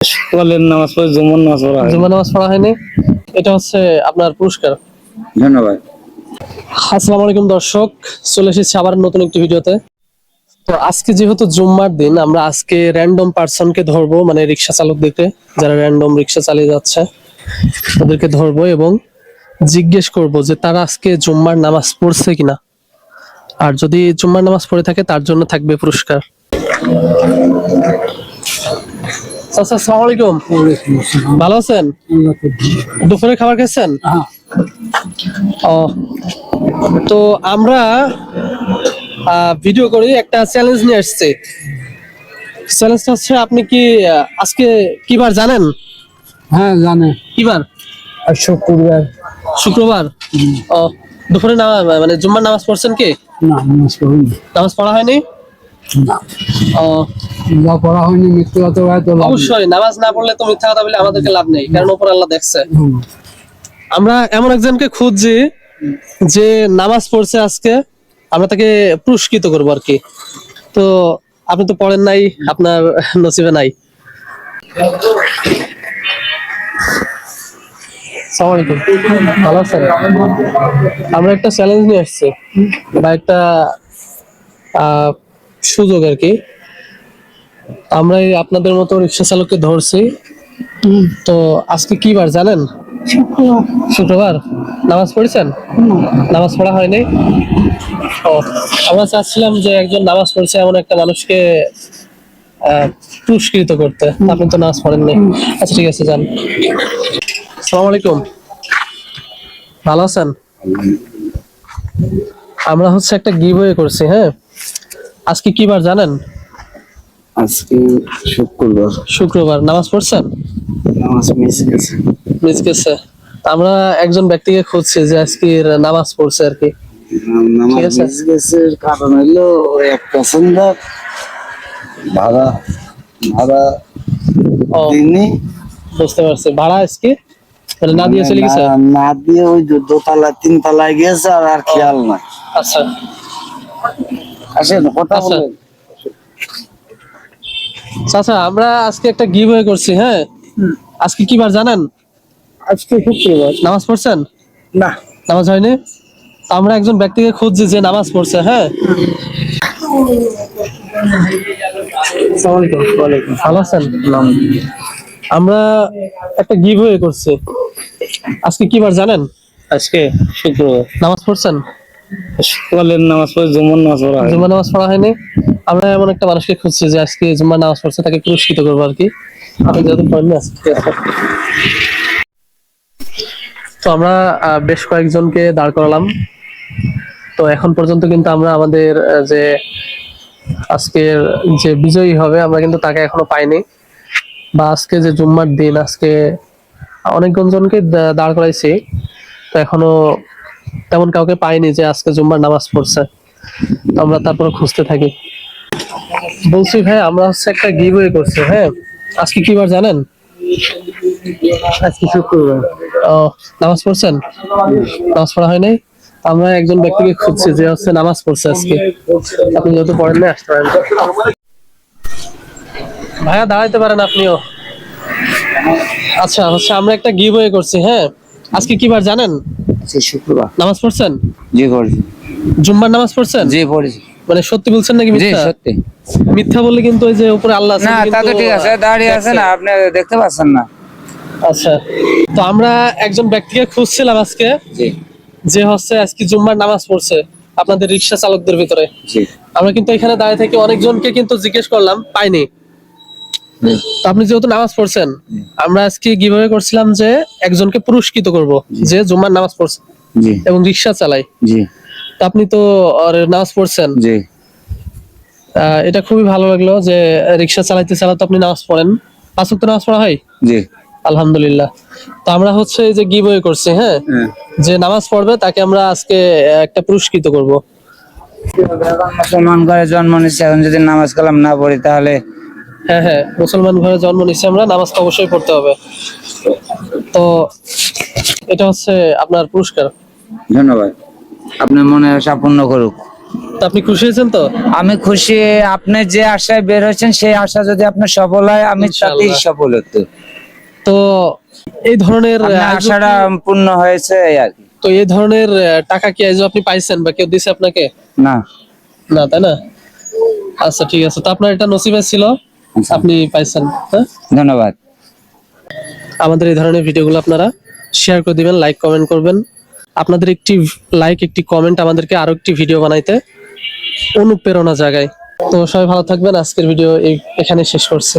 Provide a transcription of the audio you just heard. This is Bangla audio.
সকালের নামাজ পড়ে জুমার নামাজ পড়া হয়। জুমার নামাজ পড়া হয়নি, এটা হচ্ছে আপনার পুরস্কার। ধন্যবাদ। আসসালামু আলাইকুম দর্শক, চলে এসেছি আবার নতুন একটি ভিডিওতে। তো আজকে যেহেতু জুম্মার দিন, আমরা আজকে র্যান্ডম পার্সনকে ধরবো, মানে রিক্সা চালকদেরকে, যারা র্যান্ডম রিক্সা চালিয়ে যাচ্ছে তাদেরকে ধরবো এবং জিজ্ঞেস করব যে তারা আজকে জুম্মার নামাজ পড়ছে কিনা। আর যদি জুম্মার নামাজ পড়ে থাকে তার জন্য থাকবে পুরস্কার। আচ্ছা, আসসালামু আলাইকুম। ভালো আছেন? দুপুরে খাবার খেয়েছেন? ও, তো আমরা ভিডিও করি, একটা চ্যালেঞ্জ নিয়ে আসছি। চ্যালেঞ্জটা হচ্ছে, আপনি কি আজকে কি বার জানেন? হ্যাঁ জানে। কি বার? শুক্রবার। শুক্রবার। ও, দুপুরে মানে জুম্মার নামাজ পড়ছেন কি? না, নামাজ পড়িনি। নামাজ পড়া হয়নি? না, ও, যা পড়া হয়নি মৃত্যু হতে হয় তো লাভ নেই। অবশ্যই নামাজ না পড়লে তো মিথ্যা কথা বলে আমাদেরকে লাভ নেই, কারণ উপর আল্লাহ দেখছে। আমরা এমন একজনকে খুঁজছি যে নামাজ পড়ছে আজকে, আমরা তাকে পুরস্কৃত করবো আর কি। তো আপনি তো পড়েন নাই, আপনার নসিবে নাই। আসসালামু আলাইকুম। ভালো আছেন? আমরা একটা চ্যালেঞ্জ নিয়ে আসছি, বা একটা সুযোগ আর কি। আমরা এই আপনাদের মতো রিক্সা চালককে ধরছি। তো আজকে কি বার জানেন? শুক্রবার। নামাজ পড়েছেন? নামাজ পড়া হয়নি? ও, আমরা চাচ্ছিলাম যে একজন নামাজ পড়ছে এমন একটা মানুষকে পুরস্কৃত করতে। আপনি তো নামাজ পড়েননি। আচ্ছা ঠিক আছে, যান। আসসালামু আলাইকুম। ভালো আছেন? আমরা হচ্ছে একটা গিভওয়ে করছি। হ্যাঁ, আজকে কি বার জানেন? আজকে শুক্রবার। শুক্রবার। নামাজ পড়ছেন? নামাজ মিস গেছে। মিস গেছে। আমরা একজন ব্যক্তিকে খুঁজছি যে আজকে নামাজ পড়ছে আর কি। নামাজ ঠিক আছে। মিস গেছে কারণ হলো এক প্যাসেঞ্জার ভাড়া ভাড়া ও, দিনে বুঝতে পারছি। ভাড়া আজকে মানে না দিয়ে চলে গেছে। না দিয়ে ওই দোতলা তিনতলায় গেছে আর খেয়াল নাই। আচ্ছা আসেন কথা আচ্ছা। বলেন। আচ্ছা, আমরা আজকে একটা গিভওয়ে করছি। হ্যাঁ, আজকে কি বার জানেন? আজকে শুক্রবার। নামাজ পড়ছেন? না, নামাজ হয়নি। তো আমরা একজন ব্যক্তিকে খুঁজছি যে নামাজ পড়ছে। হ্যাঁ, আসসালামু আলাইকুম। ওয়ালাইকুম। ভালো আছেন? আমরা একটা গিভওয়ে করছি। আজকে কি বার জানেন? আজকে শুক্রবার। নামাজ পড়ছেন? সকালের নামাজ পড়ে জুমার নামাজ পড়া হয়। জুম্মার নামাজ পড়া হয়নি। আমরা এমন একটা মানুষকে খুঁজছি যে আজকে জুম্মার নামাজ পড়ছে, তাকে পুরস্কৃত করবো আর কি। আপনি যেহেতু পড়েননি আজকে। তো আমরা বেশ কয়েকজনকে দাঁড় করালাম। তো এখন পর্যন্ত কিন্তু আমরা আমাদের যে আজকের যে বিজয়ী হবে, আমরা কিন্তু তাকে এখনো পাইনি। বা আজকে যে জুম্মার দিন, আজকে অনেকজনকে দাঁড় করাইছি, তো এখনো তেমন কাউকে পাইনি যে আজকে জুম্মার নামাজ পড়ছে। তো আমরা তারপরে খুঁজতে থাকি। বলছি ভাই, আমরা হচ্ছে একটা গিভওয়ে করছি। হ্যাঁ, আজকে কি বার জানেন? আজকে শুক্রবার। ও, নামাজ পড়ছেন? নামাজ পড়া হয় নাই। আমরা একজন ব্যক্তিকে খুঁজছি যে হচ্ছে নামাজ পড়ছে আজকে। আপনি যেহেতু পড়েন না, আসতে পারেন। ভাইয়া দাঁড়াইতে পারেন আপনিও। আচ্ছা, হচ্ছে আমরা একটা গিভওয়ে করছি। হ্যাঁ, আজকে কি বার জানেন? আজকে শুক্রবার। নামাজ পড়ছেন? জি পড়ছি। জুম্মার নামাজ পড়ছেন? জি পড়ছি। মানে সত্যি বলছেন নাকি জি মিথ্যা? সত্যি। মিথ্যা বললে কিন্তু ওই যে উপরে আল্লাহ আছে, না তা তো কিন্তু ঠিক আছে, দাঁড়িয়ে আছে না, আপনি দেখতে পাচ্ছেন না। আচ্ছা, তো আমরা একজন ব্যক্তিকে খুঁজছিলাম আজকে জি যে হচ্ছে আজকে জুম্মার নামাজ পড়ছে আপনাদের রিক্সা চালকদের ভিতরে। জি আমরা কিন্তু এখানে দাঁড়িয়ে থেকে অনেকজনকে কিন্তু জিজ্ঞেস করলাম, পাইনি। জি। তো আপনি যেহেতু নামাজ পড়ছেন, আমরা আজকে কিভাবে করছিলাম যে একজনকে পুরস্কৃত করব যে জুম্মার নামাজ পড়ছে জি এবং রিক্সা চালায়। জি তো আপনি তো নামাজ পড়ছেন। জি। এটা খুবই ভালো লাগলো যে রিক্সা চালাতে চালাতে আপনি নামাজ পড়েন। 5 ওয়াক্ত নামাজ পড়া হয়? জি। আলহামদুলিল্লাহ। তো আমরা হচ্ছে এই যে গিভওয়ে করছি। হ্যাঁ, যে নামাজ পড়বে তাকে আমরা আজকে একটা পুরস্কৃত করব। মুসলমান ঘরে জন্ম নিচ্ছে, এখন যদি নামাজ কালাম না পড়ি তাহলে। হ্যাঁ হ্যাঁ, মুসলমান ঘরে জন্ম নিচ্ছি আমরা, নামাজ তো অবশ্যই পড়তে হবে। তো এটা হচ্ছে আপনার পুরস্কার। ধন্যবাদ। আপনার মনে আশা পূর্ণ করুক। তো আপনি খুশি হয়েছেন তো? আমি খুশি, আপনি যে আশায় বের হয়েছেন সেই আশা যদি আপনার সফল হয় আমি তাতেই ইনশাআল্লাহ। সফল হতো। তো এই ধরনের আপনার আয়োজন আশাটা পূর্ণ হয়েছে এই আর কি। তো এই ধরনের টাকা কি আজও আপনি পাইছেন বা কেউ দিছে আপনাকে? না, না, তাই না? আচ্ছা ঠিক আছে, তো আপনার এটা নসিবে ছিল, আপনি পাইছেন। হ্যাঁ, ধন্যবাদ। আমাদের এই ধরনের ভিডিওগুলো আপনারা শেয়ার করে দিবেন, লাইক কমেন্ট করবেন। আপনাদের একটি লাইক, একটি কমেন্ট আমাদেরকে আরো একটি ভিডিও বানাইতে অনুপ্রেরণা জাগায়। তো সবাই ভালো থাকবেন, আজকের ভিডিও এখানে শেষ করছি।